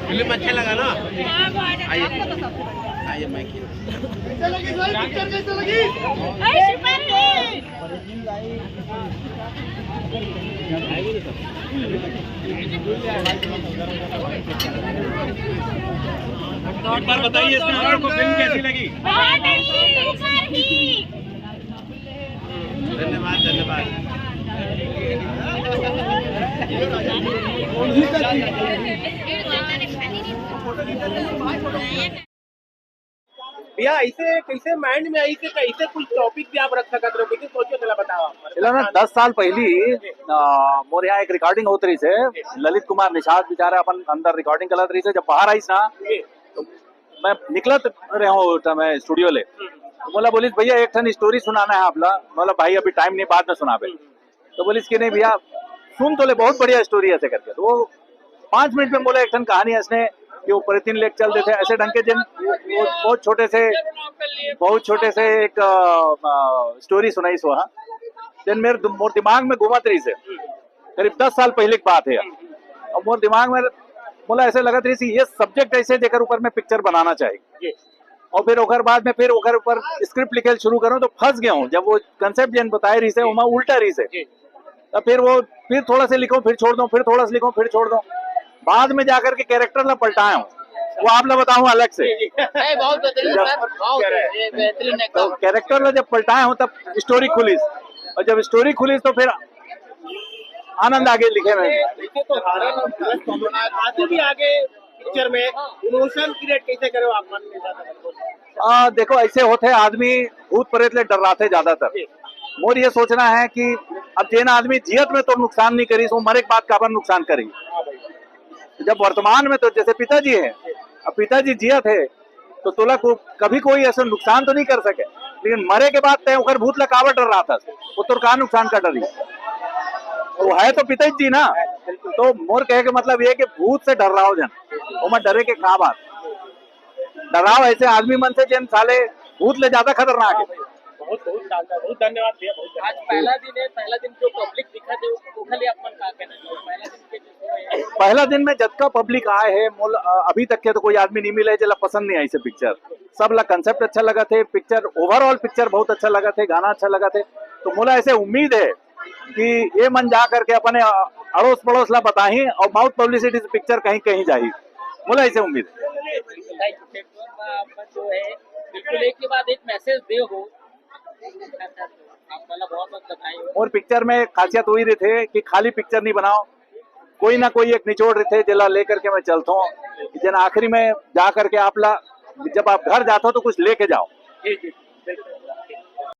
Film अच्छा लगा ना? आइए आइए माइक एक बार बताइए इसमें आपको फिल्म कैसी लगी? धन्यवाद धन्यवाद। भैया ऐसे कैसे माइंड में आई कि कैसे कुछ टॉपिक भी आप रख सकते हो, कैसे सोचो चला बताओ। એટલે ને 10 साल पहली मोर यहाँ एक रिकॉर्डिंग होत रही से ललित कुमार निषाद बेचारा अपन अंदर रिकॉर्डिंग करत रही से जब बाहर आई ना तो मैं निकलत रहे हूँ तो मैं स्टूडियो ले तो बोला बोलिस भैया एक ठन स्टोरी सुनाना है आपला। बोला भाई अभी टाइम नहीं बाद में सुनाबे। तो बोलिस कि नहीं भैया सुन तो ले बहुत बढ़िया स्टोरी ऐसे करके। तो वो 5 मिनट में बोला एक ठन कहानी ऐसने कि वो प्रतिदिन लेक चलते थे ऐसे ढंग के जिन वो बहुत छोटे से एक स्टोरी सुनाई सो दिन मेरे मोर दिमाग में घूमत रही से करीब 10 साल पहले की बात है। और मोर दिमाग में बोला ऐसे लगत रही सी ये सब्जेक्ट ऐसे जेकर ऊपर में पिक्चर बनाना चाहिए। और फिर ओकर बाद में फिर ओकर ऊपर स्क्रिप्ट लिखे शुरू करूं तो फंस गया हूँ। जब वो कंसेप्ट जन बताए रही से वहाँ उल्टा रही से तब फिर थोड़ा से लिखो फिर छोड़ दो फिर थोड़ा सा लिखो फिर छोड़ दो। बाद में जाकर के कैरेक्टर ला पलटाया हूँ वो आप ला बताऊं अलग से। तो कैरेक्टर ला जब पलटाया हूँ तब स्टोरी खुली और जब स्टोरी खुली तो फिर आनंद आगे लिखे में। तो आगे भी आगे पिक्चर में इमोशन क्रिएट कैसे करो आप मन में? देखो ऐसे होते आदमी भूत प्रेत ले डराते ज्यादातर। मोर ये सोचना है कि अब जेन आदमी जियत में तो नुकसान नहीं करी वो मरे के बाद काबर नुकसान करी। जब वर्तमान में तो जैसे पिताजी है अब पिताजी जियत है तो तोला को कभी कोई ऐसा नुकसान तो नहीं कर सके लेकिन मरे के बाद तय उकर भूत ला काबर डर रहा था वो तो कहा नुकसान का डरी वो है तो पिताजी जी ना। तो मोर कहे के मतलब ये कि भूत से डर रहा हो जन वो मैं डरे के कहा बात डराव ऐसे आदमी मन से जन साले भूत ले ज्यादा खतरनाक है। बहुत बहुत धन्यवाद भैया। आज पहला दिन है, पहला दिन जो पब्लिक दिखा थे वो खाली अपन का कहना पहला दिन में जब पब्लिक आए है मोल अभी तक के तो कोई आदमी नहीं मिला है जला पसंद नहीं आई से पिक्चर। सब ला कंसेप्ट अच्छा लगा थे पिक्चर ओवरऑल पिक्चर बहुत अच्छा लगा थे गाना अच्छा लगा थे। तो मोला ऐसे उम्मीद है कि ये मन जा करके अपने अड़ोस पड़ोस ला बताही और माउथ पब्लिसिटी से पिक्चर कहीं कहीं जाही मोला ऐसे उम्मीद है। जो है बिल्कुल एक के बाद एक मैसेज दे हो बहुत बताई और पिक्चर में खासियत वही रही थे कि खाली पिक्चर नहीं बनाओ कोई ना कोई एक निचोड़ रहे थे जिला लेकर के मैं चलता हूँ जन आखिरी में जा करके आप ला जब आप घर जाते हो तो कुछ लेके जाओ।